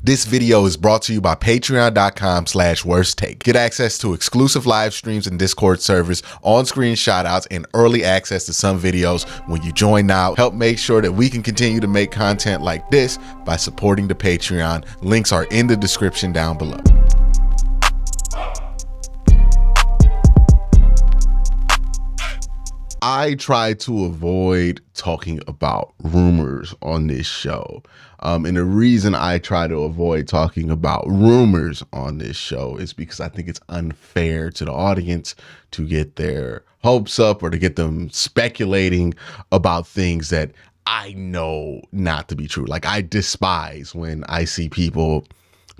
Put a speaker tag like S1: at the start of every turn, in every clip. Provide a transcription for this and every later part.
S1: This video is brought to you by patreon.com/worsttake. Get access to exclusive live streams and Discord servers, on-screen shoutouts, and early access to some videos when you join now. Help make sure that we can continue to make content like this by supporting the Patreon. Links are in the description down below. I try to avoid talking about rumors on this show. And the reason I try to avoid talking about rumors on this show is because I think it's unfair to the audience to get their hopes up or to get them speculating about things that I know not to be true. Like, I despise when I see people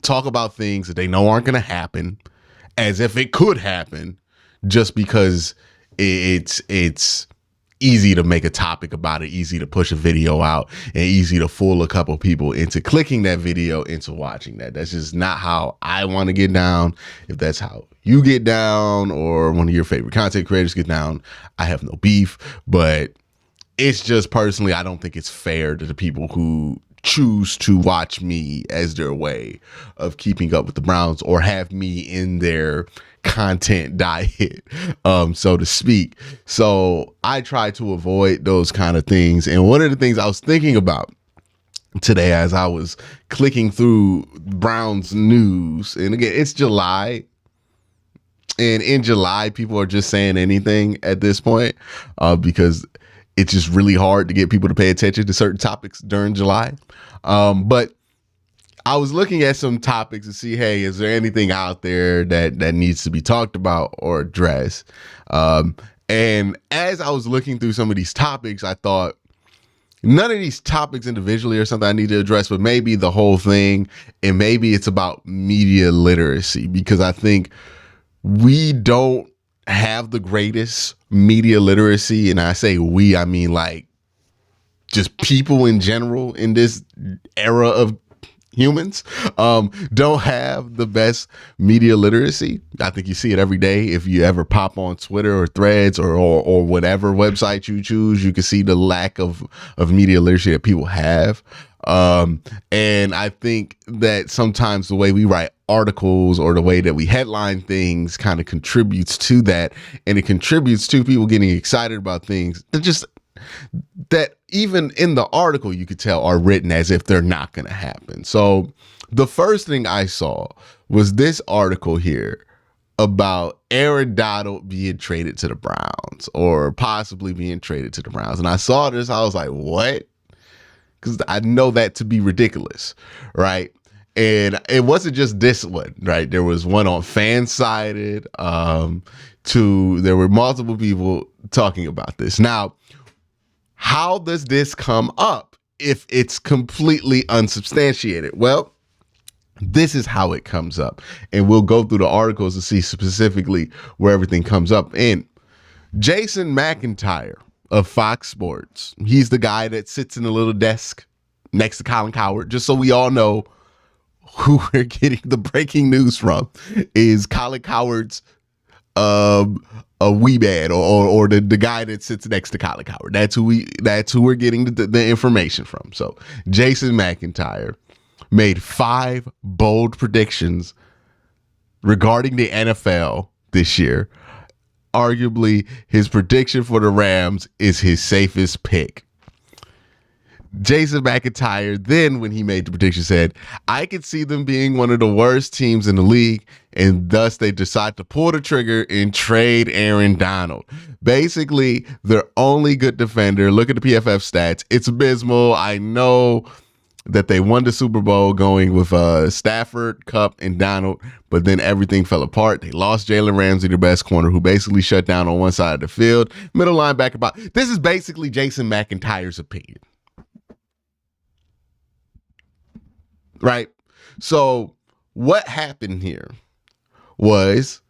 S1: talk about things that they know aren't going to happen as if it could happen just because it's easy to make a topic about it, easy to push a video out, and easy to fool a couple people into clicking that video, into watching that. That's just not how I want to get down. If that's how you get down or one of your favorite content creators get down, I have no beef. But it's just personally, I don't think it's fair to the people who choose to watch me as their way of keeping up with the Browns or have me in their content diet, so to speak. So I try to avoid those kind of things. And one of the things I was thinking about today as I was clicking through Browns news, and again, it's July, and in July, people are just saying anything at this point because it's just really hard to get people to pay attention to certain topics during July. But I was looking at some topics to see, hey, is there anything out there that needs to be talked about or addressed? And as I was looking through some of these topics, I thought none of these topics individually are something I need to address, but maybe the whole thing. And maybe it's about media literacy, because I think we don't have the greatest media literacy. And I say we, I mean like just people in general in this era of humans don't have the best media literacy. I think you see it every day. If you ever pop on Twitter or Threads or whatever website you choose, you can see the lack of media literacy that people have. And I think that sometimes the way we write articles or the way that we headline things kind of contributes to that. And it contributes to people getting excited about things that even in the article you could tell are written as if they're not going to happen. So the first thing I saw was this article here about Aaron Donald being traded to the Browns, or possibly being traded to the Browns. And I saw this, I was like, what? Because I know that to be ridiculous, right? And it wasn't just this one, right? There was one on Fansided. There were multiple people talking about this. Now, how does this come up if it's completely unsubstantiated? Well, this is how it comes up. And we'll go through the articles to see specifically where everything comes up. And Jason McIntyre of Fox Sports, he's the guy that sits in a little desk next to Colin Cowherd, just so we all know who we're getting the breaking news from, is Colin Cowherd's a wee man or the guy that sits next to Colin Cowherd. That's who we're getting the information from. So Jason McIntyre made 5 bold predictions regarding the NFL this year. Arguably, his prediction for the Rams is his safest pick. Jason McIntyre then, when he made the prediction, said, I could see them being one of the worst teams in the league, and thus they decide to pull the trigger and trade Aaron Donald. Basically, their only good defender. Look at the PFF stats. It's abysmal. I know that they won the Super Bowl going with Stafford, Kupp, and Donald, but then everything fell apart. They lost Jalen Ramsey, their best corner, who basically shut down on one side of the field. Middle linebacker. This is basically Jason McIntyre's opinion. Right? So what happened here was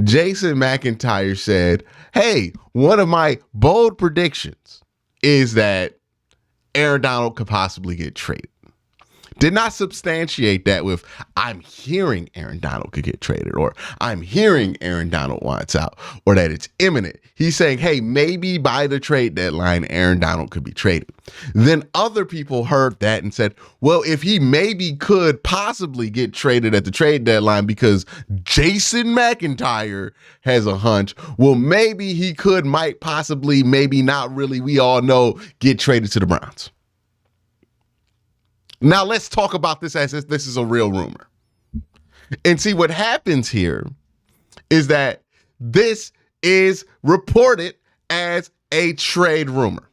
S1: Jason McIntyre said, hey, one of my bold predictions is that Aaron Donald could possibly get traded. Did not substantiate that with, I'm hearing Aaron Donald could get traded, or I'm hearing Aaron Donald wants out, or that it's imminent. He's saying, hey, maybe by the trade deadline, Aaron Donald could be traded. Then other people heard that and said, well, if he maybe could possibly get traded at the trade deadline because Jason McIntyre has a hunch, well, maybe he could, might possibly, maybe not really, we all know, get traded to the Browns. Now let's talk about this as if this is a real rumor. And see, what happens here is that this is reported as a trade rumor.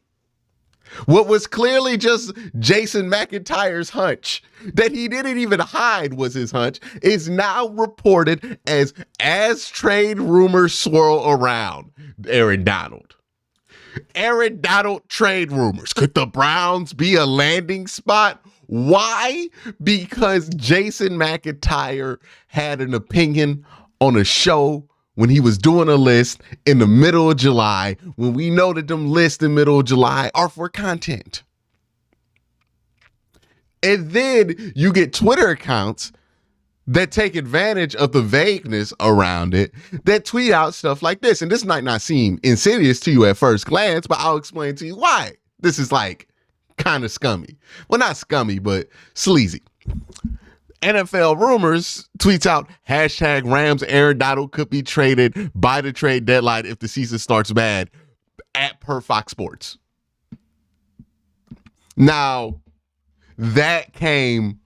S1: What was clearly just Jason McIntyre's hunch, that he didn't even hide was his hunch, is now reported as trade rumors swirl around Aaron Donald. Aaron Donald trade rumors. Could the Browns be a landing spot? Why? Because Jason McIntyre had an opinion on a show when he was doing a list in the middle of July, when we know that them lists in the middle of July are for content. And then you get Twitter accounts that take advantage of the vagueness around it, that tweet out stuff like this. And this might not seem insidious to you at first glance, but I'll explain to you why. This is like kind of scummy. Well, not scummy, but sleazy. NFL Rumors tweets out, hashtag Rams Aaron Donald could be traded by the trade deadline if the season starts bad, at per Fox Sports. Now, that came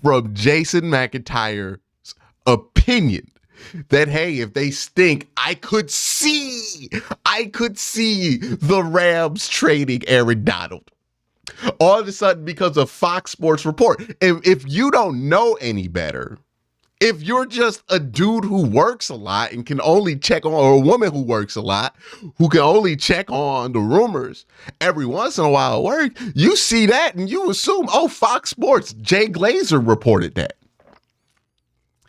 S1: from Jason McIntyre's opinion that, hey, if they stink, I could see the Rams trading Aaron Donald. All of a sudden, because of Fox Sports report. If you don't know any better, if you're just a dude who works a lot and can only check on, or a woman who works a lot, who can only check on the rumors every once in a while at work, you see that and you assume, oh, Fox Sports, Jay Glazer reported that.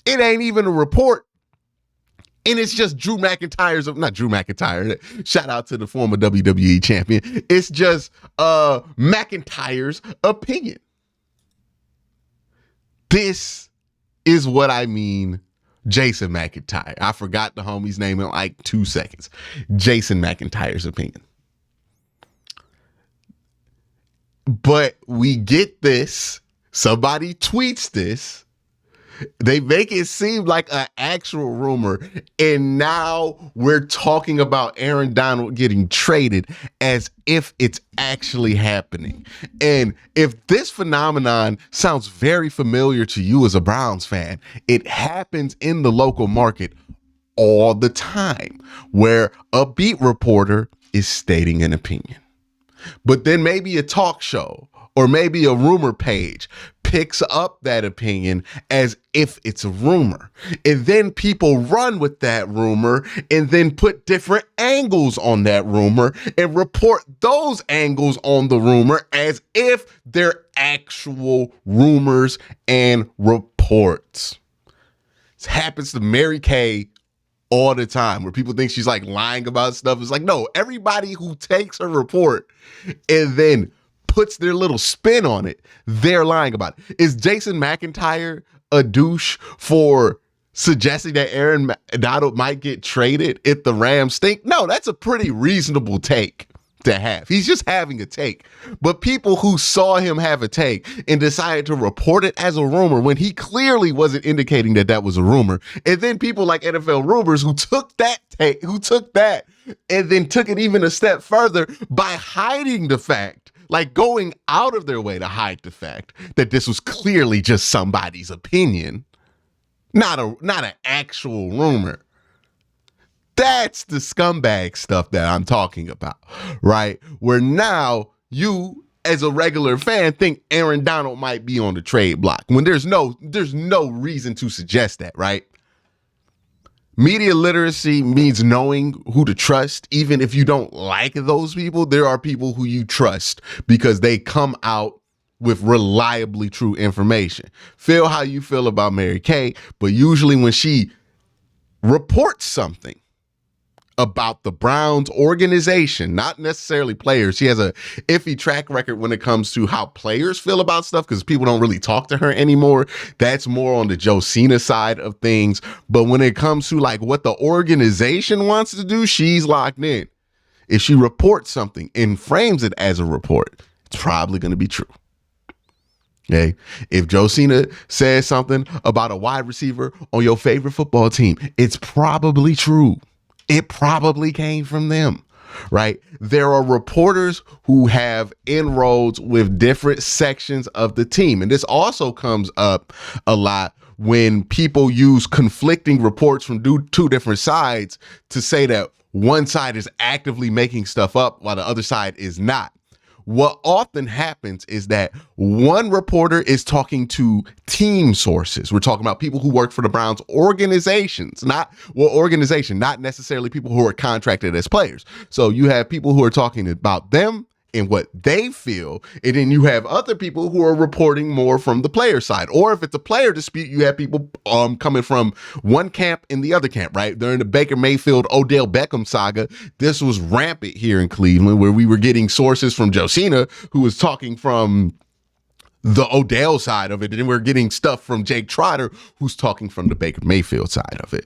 S1: It ain't even a report. And it's just not Drew McIntyre, shout out to the former WWE champion. It's just McIntyre's opinion. This is what I mean, Jason McIntyre. I forgot the homie's name in like 2 seconds. Jason McIntyre's opinion. But we get this, somebody tweets this, they make it seem like an actual rumor, and now we're talking about Aaron Donald getting traded as if it's actually happening. And if this phenomenon sounds very familiar to you as a Browns fan, it happens in the local market all the time, where a beat reporter is stating an opinion. But then maybe a talk show or maybe a rumor page picks up that opinion as if it's a rumor. And then people run with that rumor and then put different angles on that rumor and report those angles on the rumor as if they're actual rumors and reports. This happens to Mary Kay all the time, where people think she's like lying about stuff. It's like, no, everybody who takes a report and then puts their little spin on it, they're lying about it. Is Jason McIntyre a douche for suggesting that Aaron Donald might get traded if the Rams stink? No, that's a pretty reasonable take to have. He's just having a take. But people who saw him have a take and decided to report it as a rumor when he clearly wasn't indicating that that was a rumor, and then people like NFL Rumors who took that take, and then took it even a step further by hiding the fact, like going out of their way to hide the fact that this was clearly just somebody's opinion, not an actual rumor. That's the scumbag stuff that I'm talking about, right? Where now you, as a regular fan, think Aaron Donald might be on the trade block when there's no reason to suggest that, right? Media literacy means knowing who to trust. Even if you don't like those people, there are people who you trust because they come out with reliably true information. Feel how you feel about Mary Kay, but usually when she reports something, about the Browns organization, not necessarily players. She has a iffy track record when it comes to how players feel about stuff because people don't really talk to her anymore. That's more on the Josina side of things. But when it comes to like what the organization wants to do, she's locked in. If she reports something and frames it as a report, it's probably going to be true. Okay. If Josina says something about a wide receiver on your favorite football team, it's probably true. It probably came from them, right? There are reporters who have inroads with different sections of the team. And this also comes up a lot when people use conflicting reports from two different sides to say that one side is actively making stuff up while the other side is not. What often happens is that one reporter is talking to team sources. We're talking about people who work for the Browns organizations, not necessarily people who are contracted as players. So you have people who are talking about them and what they feel, and then you have other people who are reporting more from the player side. Or if it's a player dispute, you have people coming from one camp and the other camp, right? During the Baker Mayfield, Odell Beckham saga, this was rampant here in Cleveland, where we were getting sources from Josina, who was talking from the Odell side of it, and we're getting stuff from Jake Trotter, who's talking from the Baker Mayfield side of it.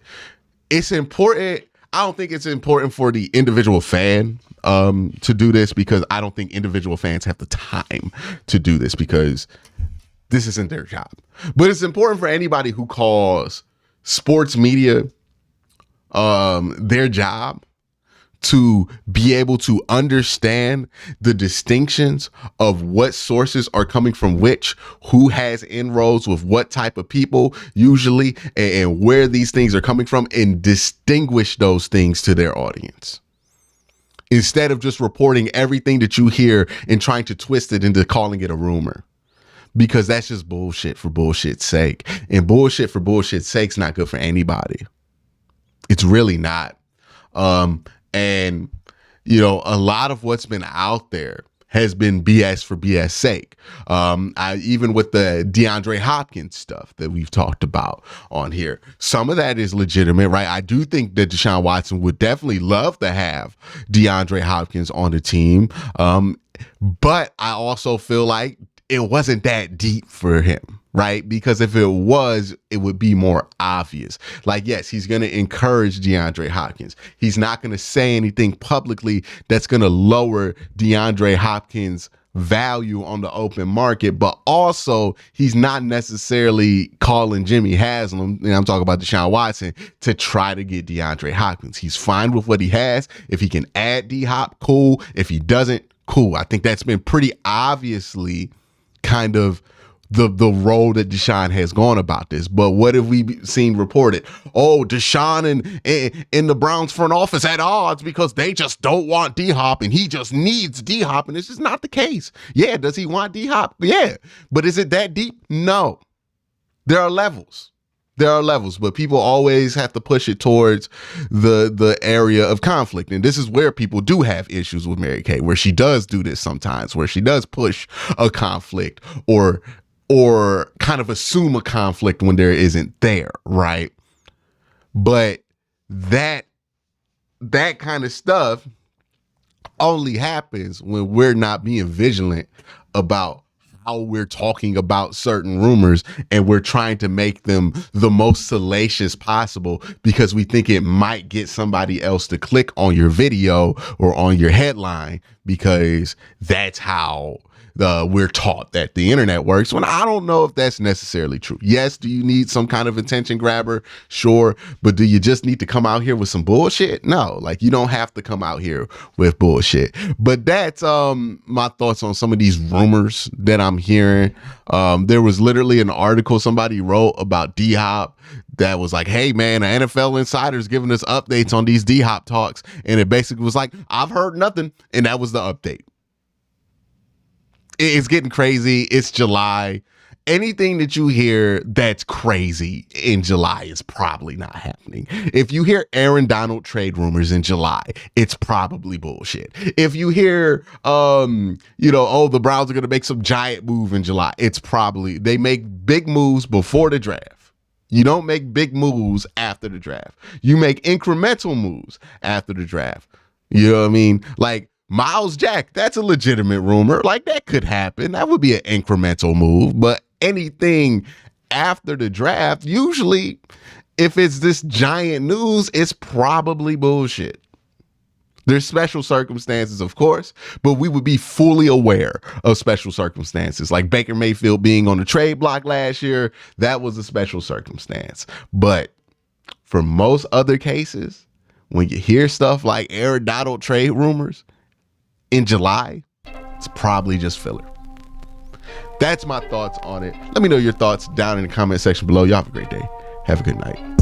S1: It's important. I don't think it's important for the individual fan to do this, because I don't think individual fans have the time to do this, because this isn't their job. But it's important for anybody who calls sports media their job to be able to understand the distinctions of what sources are coming from which, who has inroads with what type of people usually, and where these things are coming from, and distinguish those things to their audience. Instead of just reporting everything that you hear and trying to twist it into calling it a rumor. Because that's just bullshit for bullshit's sake. And bullshit for bullshit's sake is not good for anybody. It's really not. And, you know, a lot of what's been out there has been BS for BS sake. Even with the DeAndre Hopkins stuff that we've talked about on here, some of that is legitimate, right? I do think that Deshaun Watson would definitely love to have DeAndre Hopkins on the team. But I also feel like it wasn't that deep for him, right? Because if it was, it would be more obvious. Like, yes, he's going to encourage DeAndre Hopkins. He's not going to say anything publicly that's going to lower DeAndre Hopkins' value on the open market, but also he's not necessarily calling Jimmy Haslam, and I'm talking about Deshaun Watson, to try to get DeAndre Hopkins. He's fine with what he has. If he can add D-Hop, cool. If he doesn't, cool. I think that's been pretty obviously kind of the role that Deshaun has gone about this. But what have we seen reported? Oh, Deshaun and in the Browns front office at odds because they just don't want D-Hop and he just needs D-Hop, and this is not the case. Yeah, does he want D-Hop? Yeah. But is it that deep? No. There are levels. But people always have to push it towards the area of conflict. And this is where people do have issues with Mary Kay, where she does do this sometimes, where she does push a conflict or kind of assume a conflict when there isn't there, right? But that kind of stuff only happens when we're not being vigilant about how we're talking about certain rumors, and we're trying to make them the most salacious possible because we think it might get somebody else to click on your video or on your headline, because that's how we're taught that the internet works, when I don't know if that's necessarily true. Yes, do you need some kind of attention grabber? Sure. But do you just need to come out here with some bullshit? No, like, you don't have to come out here with bullshit. But that's my thoughts on some of these rumors that I'm hearing. There was literally an article somebody wrote about D-Hop that was like, hey man, an NFL insider's giving us updates on these D-Hop talks. And it basically was like, I've heard nothing. And that was the update. It's getting crazy. It's July. Anything that you hear that's crazy in July is probably not happening. If you hear Aaron Donald trade rumors in July, it's probably bullshit. If you hear, the Browns are going to make some giant move in July, it's probably, they make big moves before the draft. You don't make big moves after the draft. You make incremental moves after the draft. You know what I mean? Like Miles Jack, that's a legitimate rumor. Like that could happen. That would be an incremental move. But anything after the draft, usually if it's this giant news, it's probably bullshit. There's special circumstances, of course, but we would be fully aware of special circumstances. Like Baker Mayfield being on the trade block last year, that was a special circumstance. But for most other cases, when you hear stuff like Aaron Donald trade rumors in July, it's probably just filler. That's my thoughts on it. Let me know your thoughts down in the comment section below. Y'all have a great day. Have a good night.